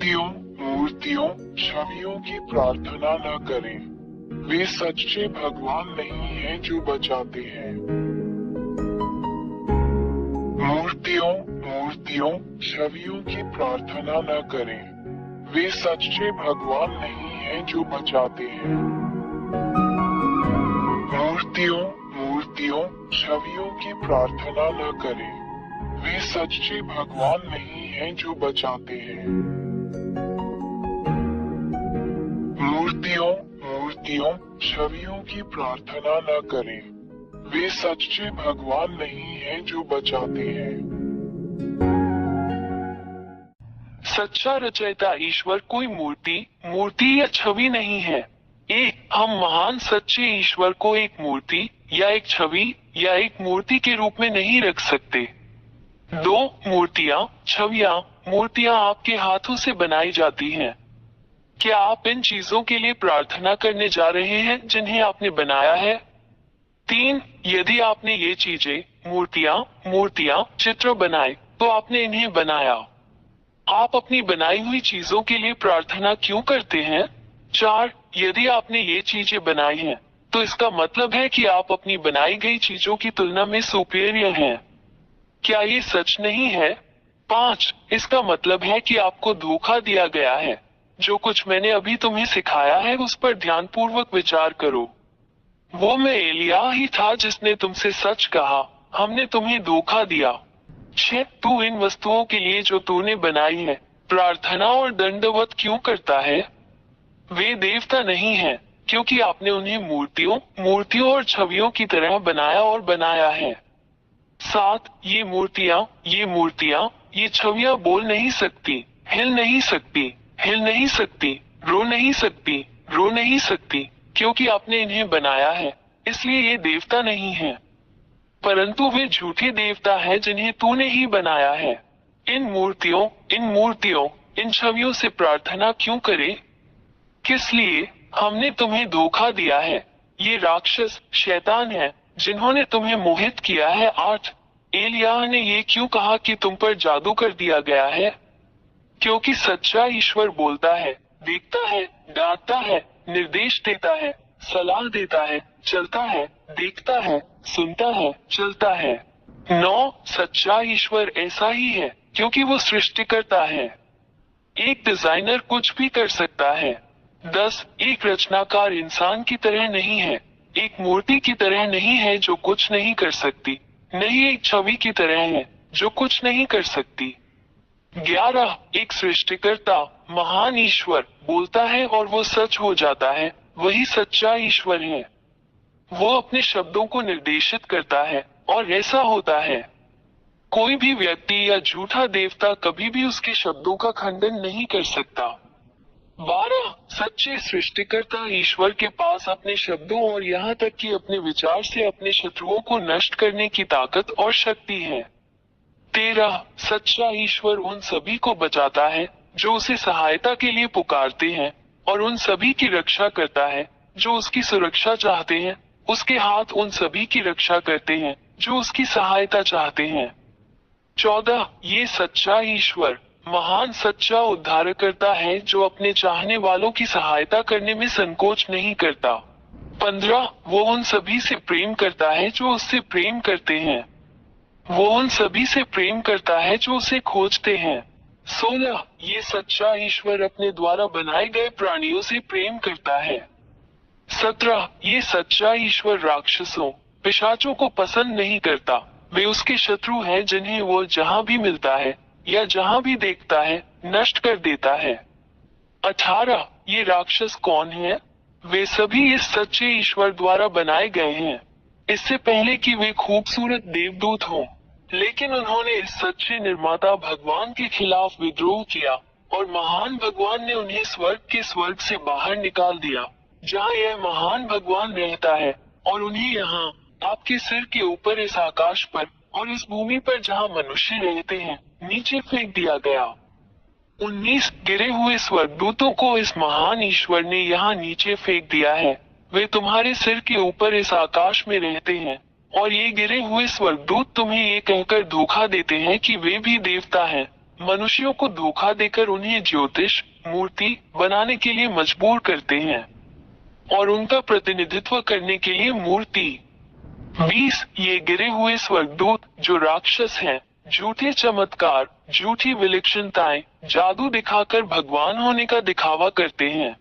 मूर्तियों मूर्तियों छवियों की प्रार्थना न करें। वे सच्चे भगवान नहीं हैं जो बचाते हैं। मूर्तियों मूर्तियों छवियों की प्रार्थना न करें। वे सच्चे भगवान नहीं हैं जो बचाते हैं। मूर्तियों मूर्तियों छवियों की प्रार्थना न करें। वे सच्चे भगवान नहीं हैं जो बचाते हैं। मूर्तियों मूर्तियों छवियों की प्रार्थना न करें। वे सच्चे भगवान नहीं हैं जो बचाते हैं। सच्चा रचयिता ईश्वर कोई मूर्ति या छवि नहीं है। हम महान सच्चे ईश्वर को एक मूर्ति या एक छवि या एक मूर्ति के रूप में नहीं रख सकते। दो मूर्तियां आपके हाथों से बनाई जाती हैं। क्या आप इन चीजों के लिए प्रार्थना करने जा रहे हैं जिन्हें आपने बनाया है? 3. यदि आपने ये चीजें मूर्तियां चित्र बनाए तो आपने इन्हें बनाया। आप अपनी बनाई हुई चीजों के लिए प्रार्थना क्यों करते हैं? 4. यदि आपने ये चीजें बनाई हैं तो इसका मतलब है कि आप अपनी बनाई गई चीजों की तुलना में सुपीरियर हैं। क्या ये सच नहीं है? 5. इसका मतलब है कि आपको धोखा दिया गया है। जो कुछ मैंने अभी तुम्हें सिखाया है उस पर ध्यानपूर्वक विचार करो। वो मैं एलिया ही था जिसने तुमसे सच कहा, हमने तुम्हें धोखा दिया। 6. तू इन वस्तुओं के लिए जो तूने बनाई है प्रार्थना और दंडवत क्यों करता है? वे देवता नहीं हैं, क्योंकि आपने उन्हें मूर्तियों और छवियों की तरह बनाया और बनाया है। 7. ये मूर्तियां, ये छवियां बोल नहीं सकती, हिल नहीं सकती, रो नहीं सकती, क्योंकि आपने इन्हें बनाया है, इसलिए ये देवता नहीं है। परंतु वे झूठे देवता हैं जिन्हें तूने ही बनाया है। इन मूर्तियों, इन छवियों से प्रार्थना क्यों करें? किस लिए? हमने तुम्हें धोखा दिया है। ये राक्षस शैतान है जिन्होंने तुम्हें मोहित किया है। 8. एलिया ने ये क्यों कहा कि तुम पर जादू कर दिया गया है? क्योंकि सच्चा ईश्वर बोलता है, देखता है, डांटता है, निर्देश देता है, सलाह देता है, चलता है, देखता है, सुनता है, चलता है। 9. सच्चा ईश्वर ऐसा ही है क्योंकि वो सृष्टिकर्ता है। एक डिजाइनर कुछ भी कर सकता है। 10. एक रचनाकार इंसान की तरह नहीं है, एक मूर्ति की तरह नहीं है जो कुछ नहीं कर सकती, नहीं एक छवि की तरह है जो कुछ नहीं कर सकती। 11. एक सृष्टिकर्ता महान ईश्वर बोलता है और वो सच हो जाता है, वही सच्चा ईश्वर है। वो अपने शब्दों को निर्देशित करता है और ऐसा होता है। कोई भी व्यक्ति या झूठा देवता कभी भी उसके शब्दों का खंडन नहीं कर सकता। 12. सच्चे सृष्टिकर्ता ईश्वर के पास अपने शब्दों और यहाँ तक कि अपने विचार से अपने शत्रुओं को नष्ट करने की ताकत और शक्ति है। 13. सच्चा ईश्वर उन सभी को बचाता है जो उसे सहायता के लिए पुकारते हैं और उन सभी की रक्षा करता है जो उसकी सुरक्षा चाहते हैं। उसके हाथ उन सभी की रक्षा करते हैं जो उसकी सहायता चाहते हैं। 14. ये सच्चा ईश्वर महान सच्चा उद्धारकर्ता है जो अपने चाहने वालों की सहायता करने में संकोच नहीं करता। 15. वो उन सभी से प्रेम करता है जो उससे प्रेम करते हैं। वो उन सभी से प्रेम करता है जो उसे खोजते हैं। 16. ये सच्चा ईश्वर अपने द्वारा बनाए गए प्राणियों से प्रेम करता है। 17. ये सच्चा ईश्वर राक्षसों पिशाचों को पसंद नहीं करता, वे उसके शत्रु हैं जिन्हें वो जहां भी मिलता है या जहां भी देखता है नष्ट कर देता है। 18. ये राक्षस कौन है? वे सभी इस सच्चे ईश्वर द्वारा बनाए गए हैं, इससे पहले कि वे खूबसूरत देवदूत हों। लेकिन उन्होंने इस सच्चे निर्माता भगवान के खिलाफ विद्रोह किया और महान भगवान ने उन्हें स्वर्ग से बाहर निकाल दिया जहां यह महान भगवान रहता है, और उन्हें यहाँ आपके सिर के ऊपर इस आकाश पर और इस भूमि पर जहाँ मनुष्य रहते हैं नीचे फेंक दिया गया। 19 गिरे हुए स्वर्गदूतों को इस महान ईश्वर ने यहाँ नीचे फेंक दिया है। वे तुम्हारे सिर के ऊपर इस आकाश में रहते हैं और ये गिरे हुए स्वर्गदूत तुम्हें ये कहकर धोखा देते हैं कि वे भी देवता हैं, मनुष्यों को धोखा देकर उन्हें ज्योतिष मूर्ति बनाने के लिए मजबूर करते हैं और उनका प्रतिनिधित्व करने के लिए मूर्ति। 20 ये गिरे हुए स्वर्गदूत जो राक्षस हैं, झूठे चमत्कार, झूठी विलक्षणताएं, जादू दिखाकर भगवान होने का दिखावा करते हैं,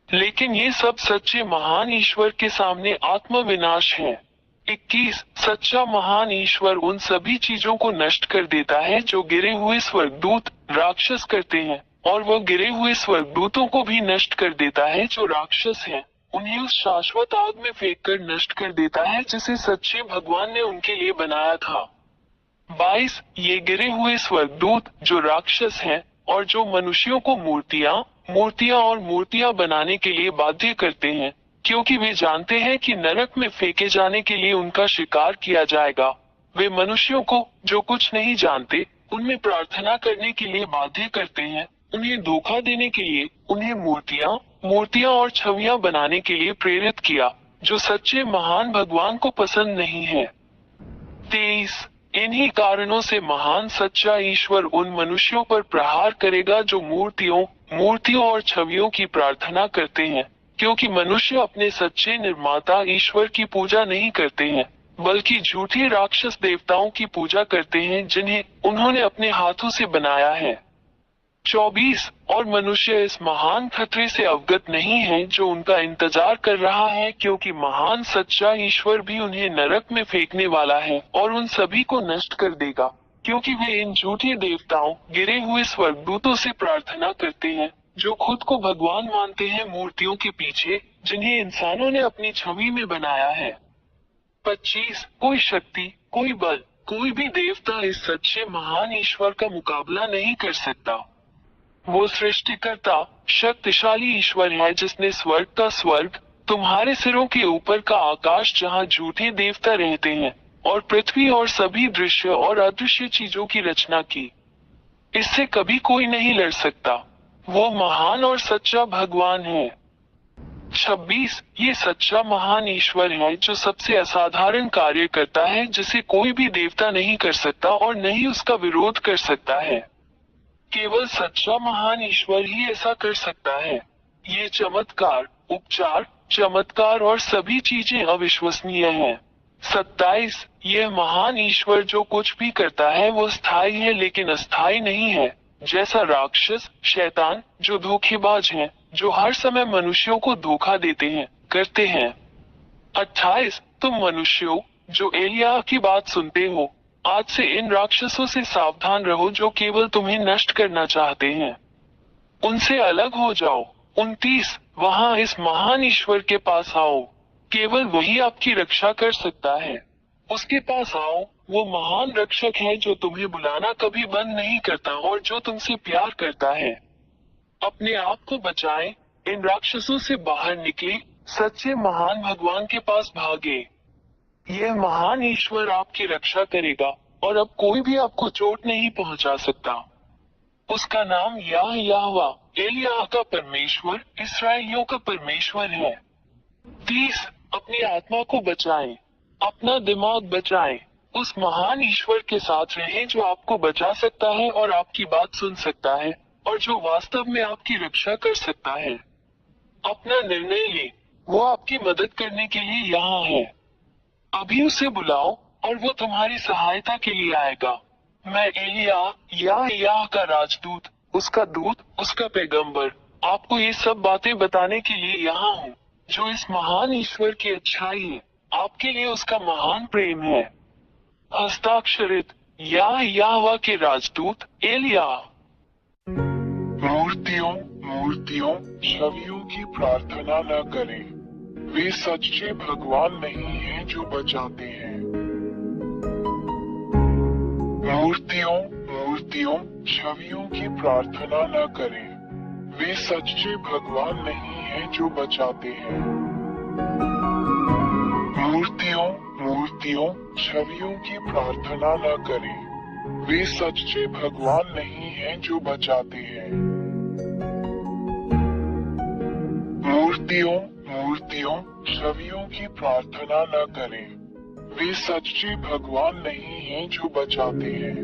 लेकिन ये सब सच्चे महान ईश्वर के सामने आत्मविनाश है। 21 सच्चा महान ईश्वर उन सभी चीजों को नष्ट कर देता है जो गिरे हुए स्वर्गदूत राक्षस करते हैं, और वह गिरे हुए स्वर्गदूतों को भी नष्ट कर देता है जो राक्षस हैं, उन्हें उस शाश्वत आग में फेंककर नष्ट कर देता है जिसे सच्चे भगवान ने उनके लिए बनाया था। 22 ये गिरे हुए स्वर्गदूत जो राक्षस हैं और जो मनुष्यों को मूर्तियां बनाने के लिए बाध्य करते हैं, क्योंकि वे जानते हैं कि नरक में फेंके जाने के लिए उनका शिकार किया जाएगा। वे मनुष्यों को जो कुछ नहीं जानते उनमें प्रार्थना करने के लिए बाध्य करते हैं, उन्हें धोखा देने के लिए उन्हें मूर्तियां और छवियां बनाने के लिए प्रेरित किया, जो सच्चे महान भगवान को पसंद नहीं है। 23 इन्हीं कारणों से महान सच्चा ईश्वर उन मनुष्यों पर प्रहार करेगा जो मूर्तियों और छवियों की प्रार्थना करते हैं, क्योंकि मनुष्य अपने सच्चे निर्माता ईश्वर की पूजा नहीं करते हैं, बल्कि झूठे राक्षस देवताओं की पूजा करते हैं जिन्हें उन्होंने अपने हाथों से बनाया है। 24 और मनुष्य इस महान खतरे से अवगत नहीं है जो उनका इंतजार कर रहा है, क्योंकि महान सच्चा ईश्वर भी उन्हें नरक में फेंकने वाला है और उन सभी को नष्ट कर देगा, क्योंकि वे इन झूठे देवताओं गिरे हुए स्वर्गदूतों से प्रार्थना करते हैं जो खुद को भगवान मानते हैं मूर्तियों के पीछे जिन्हें इंसानों ने अपनी छवि में बनाया है। 25 कोई शक्ति, कोई बल, कोई भी देवता इस सच्चे महान ईश्वर का मुकाबला नहीं कर सकता। वो सृष्टिकर्ता शक्तिशाली ईश्वर है जिसने स्वर्ग का स्वर्ग, तुम्हारे सिरों के ऊपर का आकाश जहाँ झूठे देवता रहते हैं, और पृथ्वी और सभी दृश्य और अदृश्य चीजों की रचना की। इससे कभी कोई नहीं लड़ सकता। वो महान और सच्चा भगवान है। 26 ये सच्चा महान ईश्वर है जो सबसे असाधारण कार्य करता है जिसे कोई भी देवता नहीं कर सकता और नहीं उसका विरोध कर सकता है। केवल सच्चा महान ईश्वर ही ऐसा कर सकता है। ये चमत्कार, उपचार, चमत्कार और सभी चीजें अविश्वसनीय हैं। 27 यह महान ईश्वर जो कुछ भी करता है वो स्थायी है लेकिन अस्थायी नहीं है, जैसा राक्षस, शैतान जो धोखेबाज हैं, जो हर समय मनुष्यों को धोखा देते हैं, करते हैं। 28 तुम मनुष्यों जो एलिया की बात सुनते हो, आज से इन राक्षसों से सावधान रहो जो केवल तुम्हें नष्ट करना चाहते हैं। उनसे अलग हो जाओ। 29 वहाँ इस महान ईश्वर के पास आओ, केवल वही आपकी रक्षा कर सकता है। उसके पास आओ, वो महान रक्षक है जो तुम्हें बुलाना कभी बंद नहीं करता और जो तुमसे प्यार करता है। अपने आप को बचाएं, इन राक्षसों से बाहर निकले, सच्चे महान भगवान के पास भागे। यह महान ईश्वर आपकी रक्षा करेगा और अब कोई भी आपको चोट नहीं पहुंचा सकता। उसका नाम यहोवा, एलिय्याह का परमेश्वर, इस्राएलियों का परमेश्वर है। 30 अपनी आत्मा को बचाएं, अपना दिमाग बचाएं, उस महान ईश्वर के साथ रहें जो आपको बचा सकता है और आपकी बात सुन सकता है और जो वास्तव में आपकी रक्षा कर सकता है। अपना निर्णय लें, वो आपकी मदद करने के लिए यहाँ है। अभी उसे बुलाओ और वो तुम्हारी सहायता के लिए आएगा। मैं एलिय्याह का राजदूत, उसका दूत, उसका पैगंबर, आपको ये सब बातें बताने के लिए यहाँ हूँ, जो इस महान ईश्वर की अच्छाई है, आपके लिए उसका महान प्रेम है। हस्ताक्षरित यहोवा के राजदूत एलिय्याह। मूर्तियों छवियों की प्रार्थना न करें, वे सच्चे भगवान नहीं हैं जो बचाते हैं। मूर्तियों छवियों की प्रार्थना न करें, वे सच्चे भगवान नहीं हैं जो बचाते हैं। मूर्तियों छवियों की प्रार्थना न करें, वे सच्चे भगवान नहीं हैं जो बचाते हैं। मूर्तियों छवियों की प्रार्थना न करें, वे सच्चे भगवान नहीं हैं जो बचाते हैं।